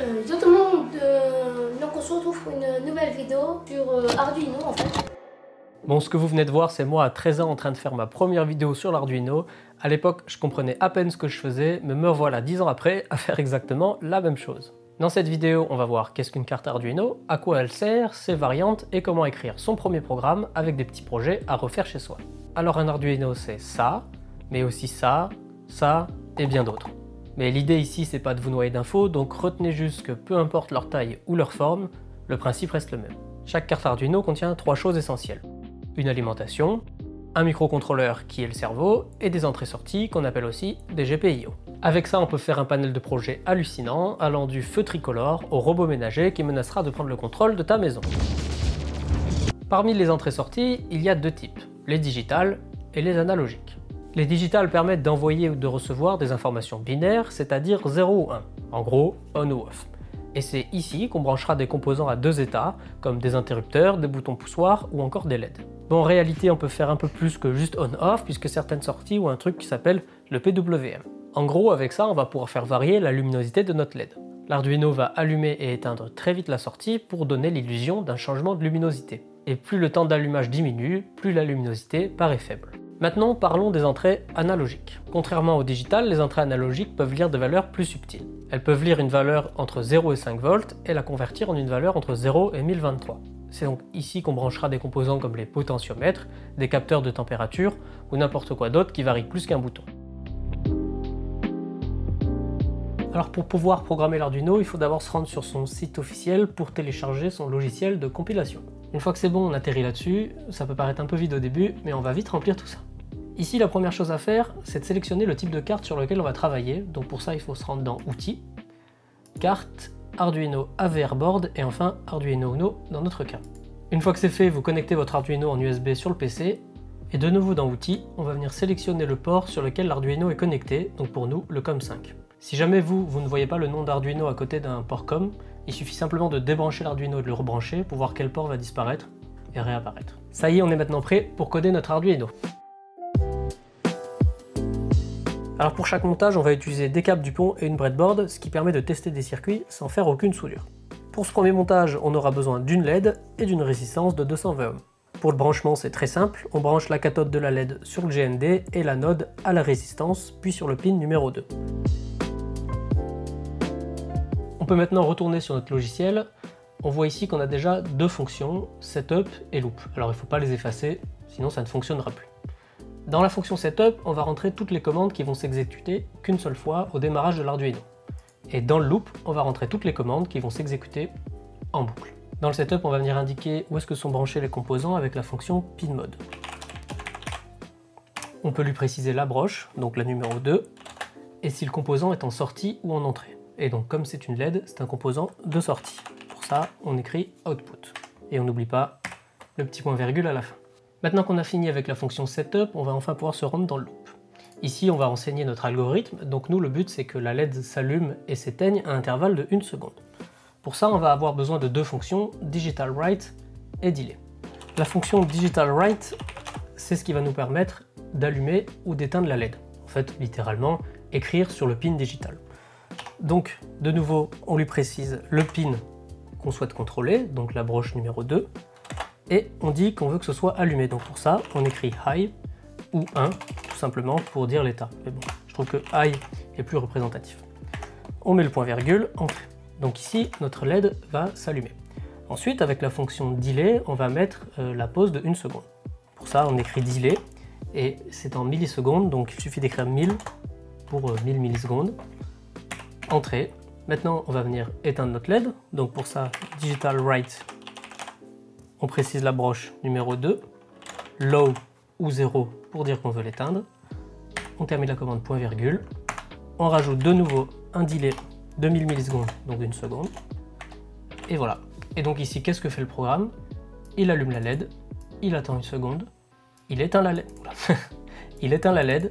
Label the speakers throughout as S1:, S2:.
S1: Yo tout le monde, donc on se retrouve pour une nouvelle vidéo sur Arduino en fait.
S2: Bon, ce que vous venez de voir, c'est moi à 13 ans en train de faire ma première vidéo sur l'Arduino. À l'époque, je comprenais à peine ce que je faisais, mais me voilà 10 ans après à faire exactement la même chose. Dans cette vidéo, on va voir qu'est-ce qu'une carte Arduino, à quoi elle sert, ses variantes et comment écrire son premier programme avec des petits projets à refaire chez soi. Alors un Arduino, c'est ça, mais aussi ça et bien d'autres. Mais l'idée ici, c'est pas de vous noyer d'infos, donc retenez juste que peu importe leur taille ou leur forme, le principe reste le même. Chaque carte Arduino contient 3 choses essentielles. Une alimentation, un microcontrôleur qui est le cerveau, et des entrées-sorties qu'on appelle aussi des GPIO. Avec ça, on peut faire un panel de projets hallucinant, allant du feu tricolore au robot ménager qui menacera de prendre le contrôle de ta maison. Parmi les entrées-sorties, il y a 2 types, les digitales et les analogiques. Les digitales permettent d'envoyer ou de recevoir des informations binaires, c'est-à-dire 0 ou 1, en gros on ou off. Et c'est ici qu'on branchera des composants à 2 états, comme des interrupteurs, des boutons poussoirs ou encore des LED. Bon, en réalité, on peut faire un peu plus que juste on-off, puisque certaines sorties ont un truc qui s'appelle le PWM. En gros, avec ça, on va pouvoir faire varier la luminosité de notre LED. L'Arduino va allumer et éteindre très vite la sortie pour donner l'illusion d'un changement de luminosité. Et plus le temps d'allumage diminue, plus la luminosité paraît faible. Maintenant, parlons des entrées analogiques. Contrairement au digital, les entrées analogiques peuvent lire des valeurs plus subtiles. Elles peuvent lire une valeur entre 0 et 5 volts et la convertir en une valeur entre 0 et 1023. C'est donc ici qu'on branchera des composants comme les potentiomètres, des capteurs de température ou n'importe quoi d'autre qui varie plus qu'un bouton. Alors pour pouvoir programmer l'Arduino, il faut d'abord se rendre sur son site officiel pour télécharger son logiciel de compilation. Une fois que c'est bon, on atterrit là-dessus, ça peut paraître un peu vide au début, mais on va vite remplir tout ça. Ici, la première chose à faire, c'est de sélectionner le type de carte sur lequel on va travailler. Donc pour ça, il faut se rendre dans Outils, Carte, Arduino AVR Board et enfin Arduino Uno dans notre cas. Une fois que c'est fait, vous connectez votre Arduino en USB sur le PC et de nouveau dans Outils, on va venir sélectionner le port sur lequel l'Arduino est connecté, donc pour nous, le COM5. Si jamais vous ne voyez pas le nom d'Arduino à côté d'un port COM, il suffit simplement de débrancher l'Arduino et de le rebrancher pour voir quel port va disparaître et réapparaître. Ça y est, on est maintenant prêt pour coder notre Arduino. Alors pour chaque montage, on va utiliser des câbles Dupont et une breadboard, ce qui permet de tester des circuits sans faire aucune soudure. Pour ce premier montage, on aura besoin d'une LED et d'une résistance de 220 ohms. Pour le branchement, c'est très simple, on branche la cathode de la LED sur le GND et l'anode à la résistance, puis sur le pin numéro 2. On peut maintenant retourner sur notre logiciel. On voit ici qu'on a déjà 2 fonctions, setup et loop. Alors il ne faut pas les effacer, sinon ça ne fonctionnera plus. Dans la fonction setup, on va rentrer toutes les commandes qui vont s'exécuter qu'une seule fois au démarrage de l'Arduino. Et dans le loop, on va rentrer toutes les commandes qui vont s'exécuter en boucle. Dans le setup, on va venir indiquer où est-ce que sont branchés les composants avec la fonction pinMode. On peut lui préciser la broche, donc la numéro 2, et si le composant est en sortie ou en entrée. Et donc comme c'est une LED, c'est un composant de sortie. Pour ça, on écrit output. Et on n'oublie pas le petit point virgule à la fin. Maintenant qu'on a fini avec la fonction setup, on va enfin pouvoir se rendre dans le loop. Ici, on va renseigner notre algorithme. Donc nous, le but, c'est que la LED s'allume et s'éteigne à intervalle de 1 seconde. Pour ça, on va avoir besoin de 2 fonctions, digitalWrite et delay. La fonction digitalWrite, c'est ce qui va nous permettre d'allumer ou d'éteindre la LED. En fait, littéralement, écrire sur le pin digital. Donc, de nouveau, on lui précise le pin qu'on souhaite contrôler, donc la broche numéro 2, et on dit qu'on veut que ce soit allumé. Donc pour ça, on écrit high ou 1, tout simplement pour dire l'état. Mais bon, je trouve que high est plus représentatif. On met le point virgule, entrée. Donc ici, notre LED va s'allumer. Ensuite, avec la fonction delay, on va mettre la pause de 1 seconde. Pour ça, on écrit delay, et c'est en millisecondes, donc il suffit d'écrire 1000 pour 1000 millisecondes. Entrée. Maintenant, on va venir éteindre notre LED. Donc pour ça, digitalWrite, on précise la broche numéro 2, low ou 0 pour dire qu'on veut l'éteindre. On termine la commande point virgule. On rajoute de nouveau un delay de 1000 millisecondes, donc d'1 seconde. Et voilà. Et donc ici, qu'est-ce que fait le programme? Il allume la LED, il attend 1 seconde, il éteint la LED, il éteint la LED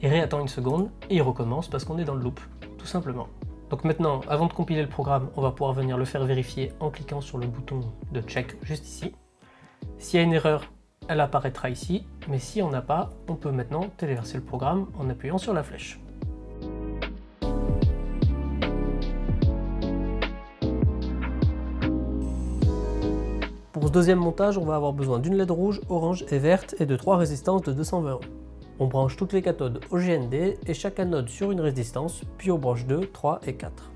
S2: et réattend 1 seconde et il recommence parce qu'on est dans le loop, tout simplement. Donc maintenant, avant de compiler le programme, on va pouvoir venir le faire vérifier en cliquant sur le bouton de check juste ici. S'il y a une erreur, elle apparaîtra ici, mais si on n'a pas, on peut maintenant téléverser le programme en appuyant sur la flèche. Pour ce deuxième montage, on va avoir besoin d'une LED rouge, orange et verte et de 3 résistances de 220 ohms. On branche toutes les cathodes au GND et chaque anode sur une résistance, puis aux branches 2, 3 et 4.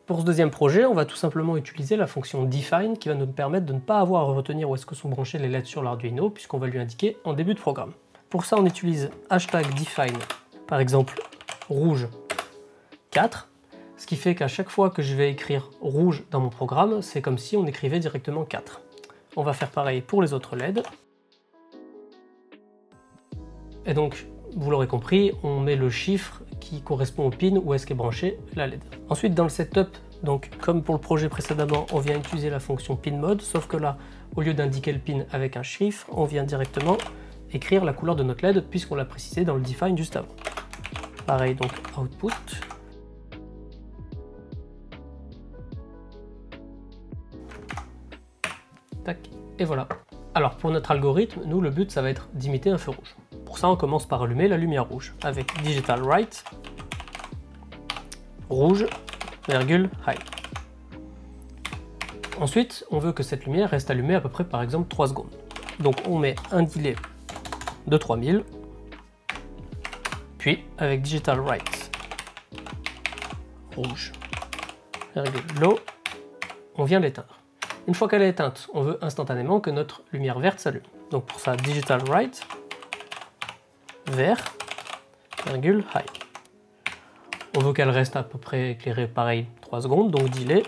S2: Pour ce deuxième projet, on va tout simplement utiliser la fonction define qui va nous permettre de ne pas avoir à retenir où est-ce que sont branchées les LED sur l'Arduino puisqu'on va lui indiquer en début de programme. Pour ça, on utilise #define, par exemple rouge 4, ce qui fait qu'à chaque fois que je vais écrire rouge dans mon programme, c'est comme si on écrivait directement 4. On va faire pareil pour les autres LED. Et donc, vous l'aurez compris, on met le chiffre qui correspond au pin où est-ce qu'est branchée la LED. Ensuite, dans le setup, donc comme pour le projet précédemment, on vient utiliser la fonction pin mode, sauf que là, au lieu d'indiquer le pin avec un chiffre, on vient directement écrire la couleur de notre LED puisqu'on l'a précisé dans le define juste avant. Pareil donc output. Tac, et voilà. Alors pour notre algorithme, nous le but ça va être d'imiter un feu rouge. Pour ça on commence par allumer la lumière rouge avec digital write rouge, virgule, high. Ensuite, on veut que cette lumière reste allumée à peu près par exemple 3 secondes. Donc on met un delay de 3000, puis avec digital write rouge, virgule, low, on vient l'éteindre. Une fois qu'elle est éteinte, on veut instantanément que notre lumière verte s'allume. Donc pour ça, digital write vert, virgule, high. On veut qu'elle reste à peu près éclairée pareil 3 secondes, donc delay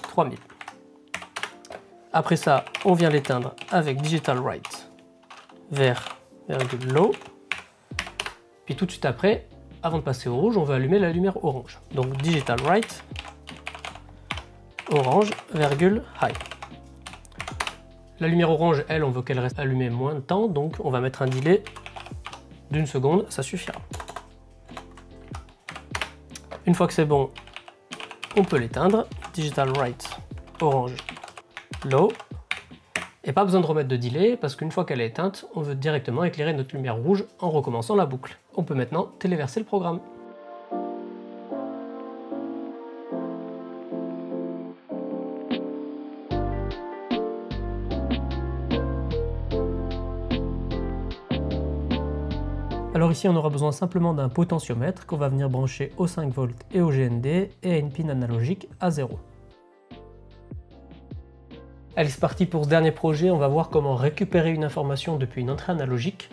S2: 3000. Après ça, on vient l'éteindre avec digital write vert, virgule, low. Puis tout de suite après, avant de passer au rouge, on veut allumer la lumière orange. Donc digital write orange, virgule, high. La lumière orange, elle, on veut qu'elle reste allumée moins de temps, donc on va mettre un delay d'1 seconde, ça suffira. Une fois que c'est bon, on peut l'éteindre. Digital write orange, low. Et pas besoin de remettre de delay, parce qu'une fois qu'elle est éteinte, on veut directement éclairer notre lumière rouge en recommençant la boucle. On peut maintenant téléverser le programme. Alors ici on aura besoin simplement d'un potentiomètre qu'on va venir brancher au 5 volts et au GND et à une pin analogique à 0. Allez, c'est parti pour ce dernier projet, on va voir comment récupérer une information depuis une entrée analogique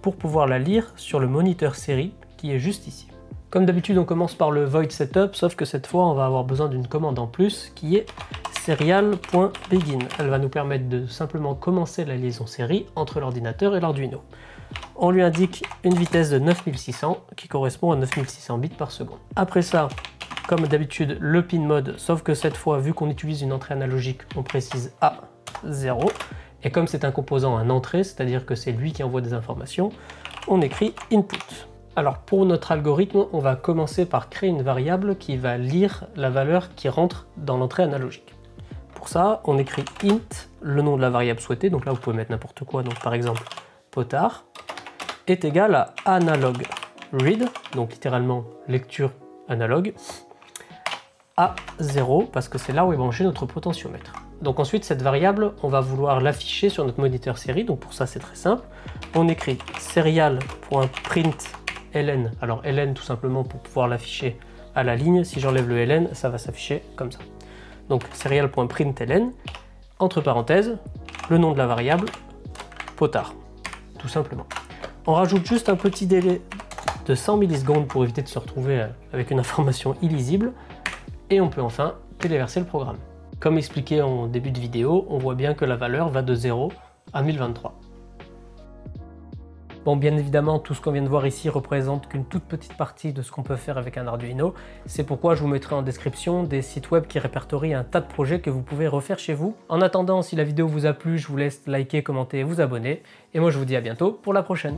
S2: pour pouvoir la lire sur le moniteur série qui est juste ici. Comme d'habitude on commence par le void setup, sauf que cette fois on va avoir besoin d'une commande en plus qui est serial.begin. Elle va nous permettre de simplement commencer la liaison série entre l'ordinateur et l'Arduino. On lui indique une vitesse de 9600 qui correspond à 9600 bits par seconde. Après ça, comme d'habitude, le pin mode, sauf que cette fois, vu qu'on utilise une entrée analogique, on précise A0. Et comme c'est un composant en entrée, c'est-à-dire que c'est lui qui envoie des informations, on écrit input. Alors pour notre algorithme, on va commencer par créer une variable qui va lire la valeur qui rentre dans l'entrée analogique. Pour ça, on écrit int, le nom de la variable souhaitée, donc là vous pouvez mettre n'importe quoi, donc par exemple potard, est égal à analog read, donc littéralement lecture analogue, à 0, parce que c'est là où est branché notre potentiomètre. Donc ensuite, cette variable, on va vouloir l'afficher sur notre moniteur série, donc pour ça c'est très simple. On écrit serial.println, alors ln tout simplement pour pouvoir l'afficher à la ligne, si j'enlève le ln, ça va s'afficher comme ça. Donc serial.println, entre parenthèses, le nom de la variable, potard, tout simplement. On rajoute juste un petit délai de 100 millisecondes pour éviter de se retrouver avec une information illisible, et on peut enfin téléverser le programme. Comme expliqué en début de vidéo, on voit bien que la valeur va de 0 à 1023. Bon, bien évidemment, tout ce qu'on vient de voir ici représente qu'une toute petite partie de ce qu'on peut faire avec un Arduino. C'est pourquoi je vous mettrai en description des sites web qui répertorient un tas de projets que vous pouvez refaire chez vous. En attendant, si la vidéo vous a plu, je vous laisse liker, commenter et vous abonner. Et moi, je vous dis à bientôt pour la prochaine.